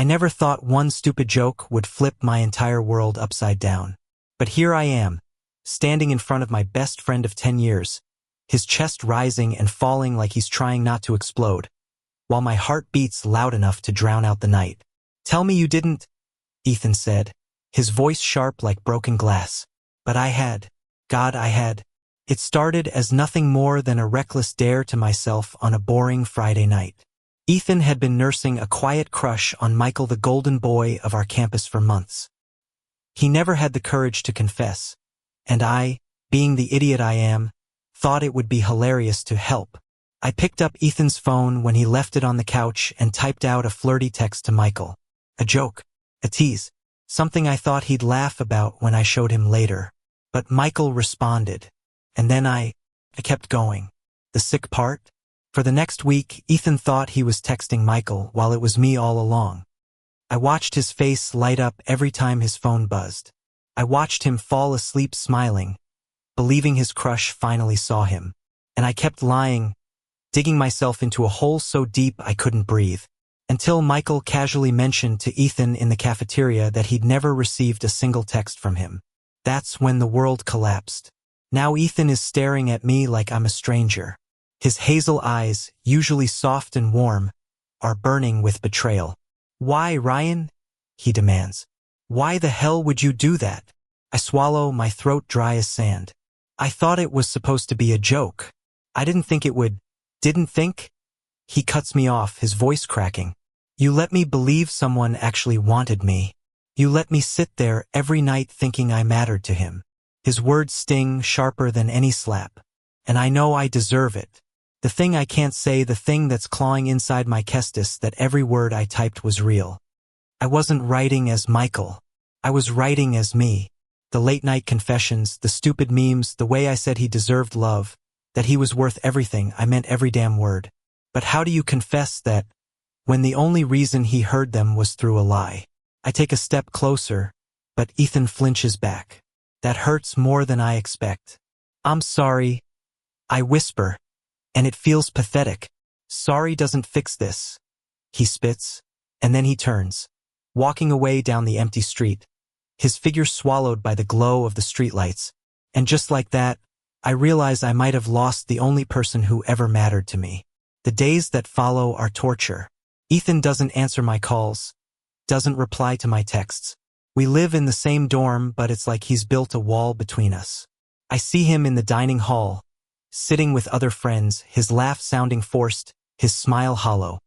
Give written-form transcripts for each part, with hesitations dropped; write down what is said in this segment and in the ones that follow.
I never thought one stupid joke would flip my entire world upside down. But here I am, standing in front of my best friend of 10 years, his chest rising and falling like he's trying not to explode, while my heart beats loud enough to drown out the night. "Tell me you didn't," Ethan said, his voice sharp like broken glass. But I had. God, I had. It started as nothing more than a reckless dare to myself on a boring Friday night. Ethan had been nursing a quiet crush on Michael, the golden boy of our campus, for months. He never had the courage to confess, and I, being the idiot I am, thought it would be hilarious to help. I picked up Ethan's phone when he left it on the couch and typed out a flirty text to Michael. A joke, a tease, something I thought he'd laugh about when I showed him later. But Michael responded, and then I kept going. The sick part? For the next week, Ethan thought he was texting Michael while it was me all along. I watched his face light up every time his phone buzzed. I watched him fall asleep smiling, believing his crush finally saw him. And I kept lying, digging myself into a hole so deep I couldn't breathe, until Michael casually mentioned to Ethan in the cafeteria that he'd never received a single text from him. That's when the world collapsed. Now Ethan is staring at me like I'm a stranger. His hazel eyes, usually soft and warm, are burning with betrayal. "Why, Ryan?" he demands. "Why the hell would you do that?" I swallow, my throat dry as sand. I thought it was supposed to be a joke. I didn't think it would. Didn't think? He cuts me off, his voice cracking. "You let me believe someone actually wanted me. You let me sit there every night thinking I mattered to him." His words sting sharper than any slap. And I know I deserve it. The thing I can't say, the thing that's clawing inside my kestis, that every word I typed was real. I wasn't writing as Michael. I was writing as me. The late-night confessions, the stupid memes, the way I said he deserved love, that he was worth everything. I meant every damn word. But how do you confess that when the only reason he heard them was through a lie? I take a step closer, but Ethan flinches back. That hurts more than I expect. "I'm sorry," I whisper, and it feels pathetic. "Sorry doesn't fix this." He spits, and then he turns, walking away down the empty street, his figure swallowed by the glow of the streetlights. And just like that, I realize I might have lost the only person who ever mattered to me. The days that follow are torture. Ethan doesn't answer my calls, doesn't reply to my texts. We live in the same dorm, but it's like he's built a wall between us. I see him in the dining hall, sitting with other friends, his laugh sounding forced, his smile hollow.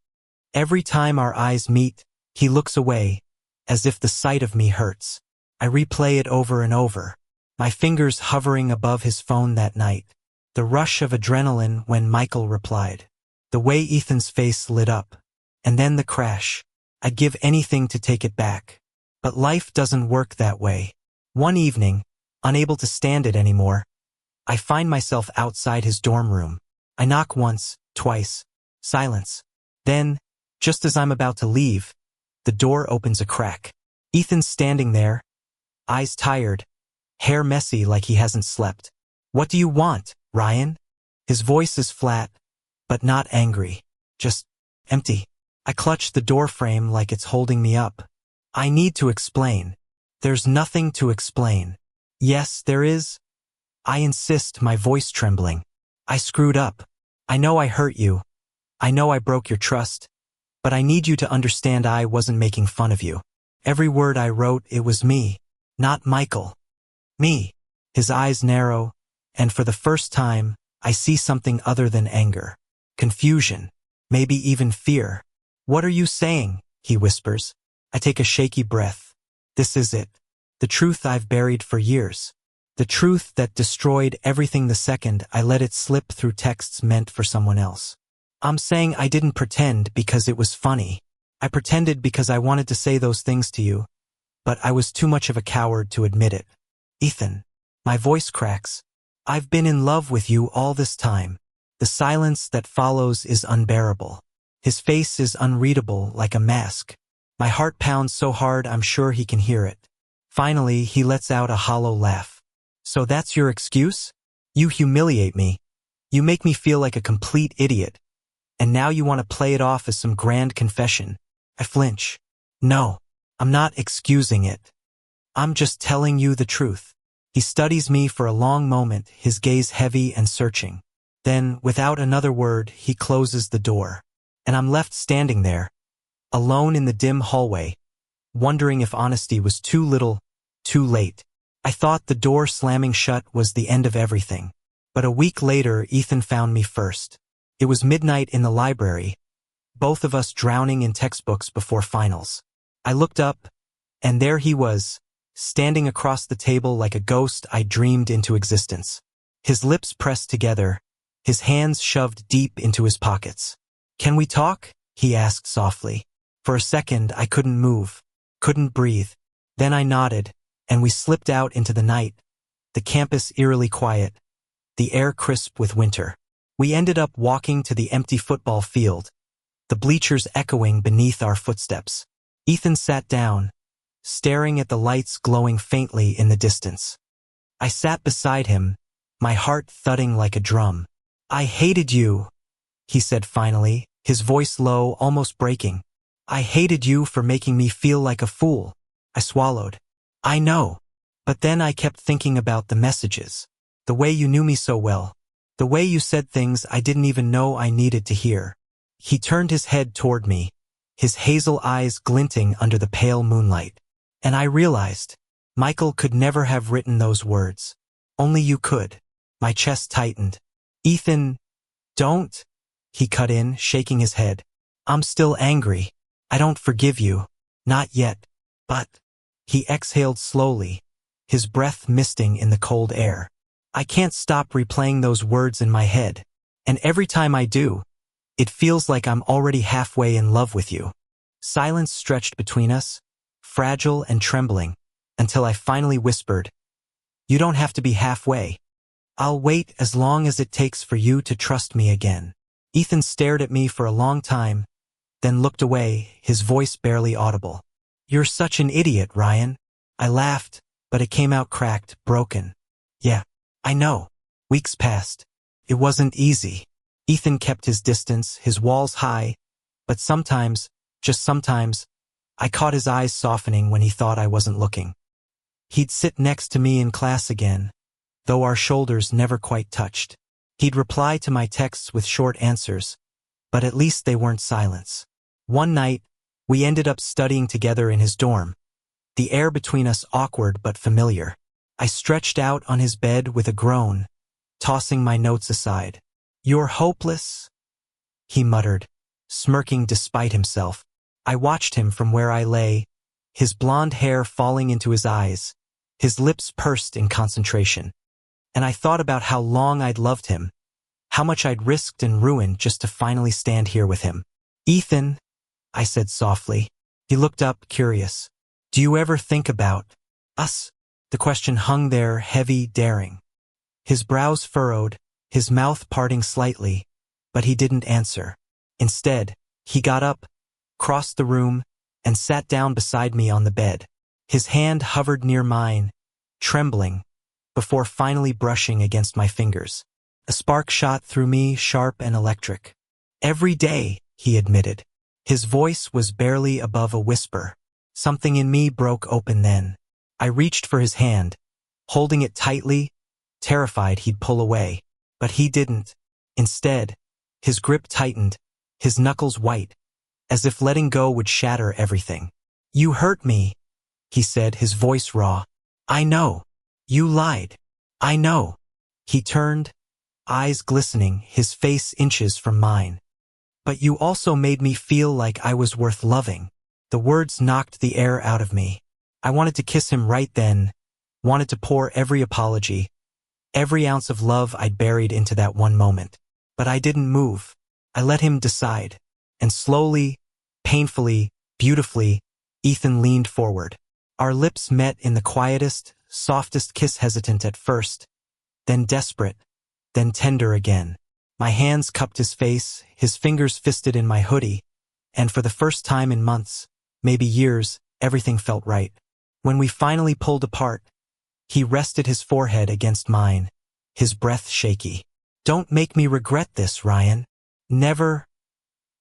Every time our eyes meet, he looks away, as if the sight of me hurts. I replay it over and over, my fingers hovering above his phone that night. The rush of adrenaline when Michael replied. The way Ethan's face lit up. And then the crash. I'd give anything to take it back. But life doesn't work that way. One evening, unable to stand it anymore, I find myself outside his dorm room. I knock once, twice. Silence. Then, just as I'm about to leave, the door opens a crack. Ethan's standing there, eyes tired, hair messy like he hasn't slept. "What do you want, Ryan?" His voice is flat, but not angry. Just empty. I clutch the door frame like it's holding me up. "I need to explain." "There's nothing to explain." "Yes, there is." I insist, my voice trembling. "I screwed up. I know I hurt you. I know I broke your trust. But I need you to understand I wasn't making fun of you. Every word I wrote, it was me, not Michael. Me." His eyes narrow, and for the first time, I see something other than anger. Confusion. Maybe even fear. "What are you saying?" he whispers. I take a shaky breath. This is it. The truth I've buried for years. The truth that destroyed everything the second I let it slip through texts meant for someone else. I'm saying I didn't pretend because it was funny. I pretended because I wanted to say those things to you, but I was too much of a coward to admit it. "Ethan." My voice cracks. "I've been in love with you all this time." The silence that follows is unbearable. His face is unreadable like a mask. My heart pounds so hard I'm sure he can hear it. Finally, he lets out a hollow laugh. "So that's your excuse? You humiliate me. You make me feel like a complete idiot. And now you want to play it off as some grand confession." I flinch. No, I'm not excusing it. I'm just telling you the truth. He studies me for a long moment, his gaze heavy and searching. Then, without another word, he closes the door. And I'm left standing there, alone in the dim hallway, wondering if honesty was too little, too late. I thought the door slamming shut was the end of everything. But a week later, Ethan found me first. It was midnight in the library, both of us drowning in textbooks before finals. I looked up, and there he was, standing across the table like a ghost I dreamed into existence. His lips pressed together, his hands shoved deep into his pockets. "Can we talk?" he asked softly. For a second, I couldn't move, couldn't breathe. Then I nodded, and we slipped out into the night, the campus eerily quiet, the air crisp with winter. We ended up walking to the empty football field, the bleachers echoing beneath our footsteps. Ethan sat down, staring at the lights glowing faintly in the distance. I sat beside him, my heart thudding like a drum. "I hated you," he said finally, his voice low, almost breaking. "I hated you for making me feel like a fool." I swallowed. "I know. But then I kept thinking about the messages. The way you knew me so well. The way you said things I didn't even know I needed to hear." He turned his head toward me, his hazel eyes glinting under the pale moonlight. And I realized, Michael could never have written those words. Only you could. My chest tightened. "Ethan, don't," he cut in, shaking his head. "I'm still angry. I don't forgive you. Not yet. But..." He exhaled slowly, his breath misting in the cold air. "I can't stop replaying those words in my head. And every time I do, it feels like I'm already halfway in love with you." Silence stretched between us, fragile and trembling, until I finally whispered, "You don't have to be halfway. I'll wait as long as it takes for you to trust me again." Ethan stared at me for a long time, then looked away, his voice barely audible. "You're such an idiot, Ryan." I laughed, but it came out cracked, broken. "Yeah, I know." Weeks passed. It wasn't easy. Ethan kept his distance, his walls high, but sometimes, just sometimes, I caught his eyes softening when he thought I wasn't looking. He'd sit next to me in class again, though our shoulders never quite touched. He'd reply to my texts with short answers, but at least they weren't silence. One night, we ended up studying together in his dorm, the air between us awkward but familiar. I stretched out on his bed with a groan, tossing my notes aside. "You're hopeless," he muttered, smirking despite himself. I watched him from where I lay, his blonde hair falling into his eyes, his lips pursed in concentration. And I thought about how long I'd loved him, how much I'd risked and ruined just to finally stand here with him. "Ethan," I said softly. He looked up, curious. "Do you ever think about us?" The question hung there, heavy, daring. His brows furrowed, his mouth parting slightly, but he didn't answer. Instead, he got up, crossed the room, and sat down beside me on the bed. His hand hovered near mine, trembling, before finally brushing against my fingers. A spark shot through me, sharp and electric. "Every day," he admitted. His voice was barely above a whisper. Something in me broke open then. I reached for his hand, holding it tightly, terrified he'd pull away. But he didn't. Instead, his grip tightened, his knuckles white, as if letting go would shatter everything. "You hurt me," he said, his voice raw. "I know. You lied. I know." He turned, eyes glistening, his face inches from mine. "But you also made me feel like I was worth loving." The words knocked the air out of me. I wanted to kiss him right then, wanted to pour every apology, every ounce of love I'd buried into that one moment. But I didn't move. I let him decide. And slowly, painfully, beautifully, Ethan leaned forward. Our lips met in the quietest, softest kiss, hesitant at first, then desperate, then tender again. My hands cupped his face, his fingers fisted in my hoodie, and for the first time in months, maybe years, everything felt right. When we finally pulled apart, he rested his forehead against mine, his breath shaky. "Don't make me regret this, Ryan." "Never,"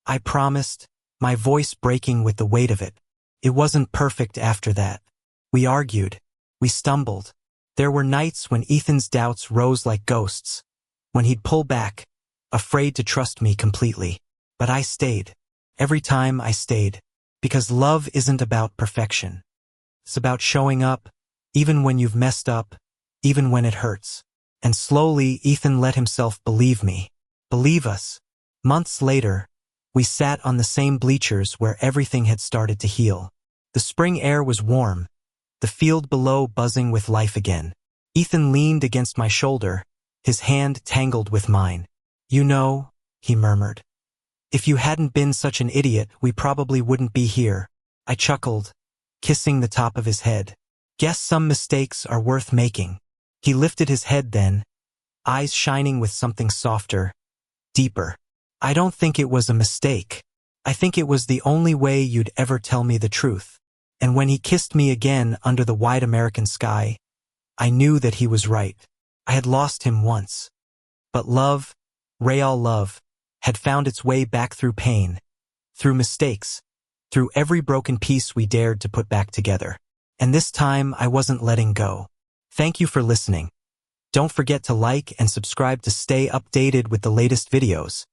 I promised, my voice breaking with the weight of it. It wasn't perfect after that. We argued. We stumbled. There were nights when Ethan's doubts rose like ghosts, when he'd pull back, afraid to trust me completely. But I stayed. Every time I stayed. Because love isn't about perfection. It's about showing up, even when you've messed up, even when it hurts. And slowly, Ethan let himself believe me. Believe us. Months later, we sat on the same bleachers where everything had started to heal. The spring air was warm, the field below buzzing with life again. Ethan leaned against my shoulder, his hand tangled with mine. "You know," he murmured, "if you hadn't been such an idiot, we probably wouldn't be here." I chuckled, kissing the top of his head. "Guess some mistakes are worth making." He lifted his head then, eyes shining with something softer, deeper. "I don't think it was a mistake. I think it was the only way you'd ever tell me the truth." And when he kissed me again under the wide American sky, I knew that he was right. I had lost him once. But love, real love, had found its way back through pain, through mistakes, through every broken piece we dared to put back together. And this time I wasn't letting go. Thank you for listening. Don't forget to like and subscribe to stay updated with the latest videos.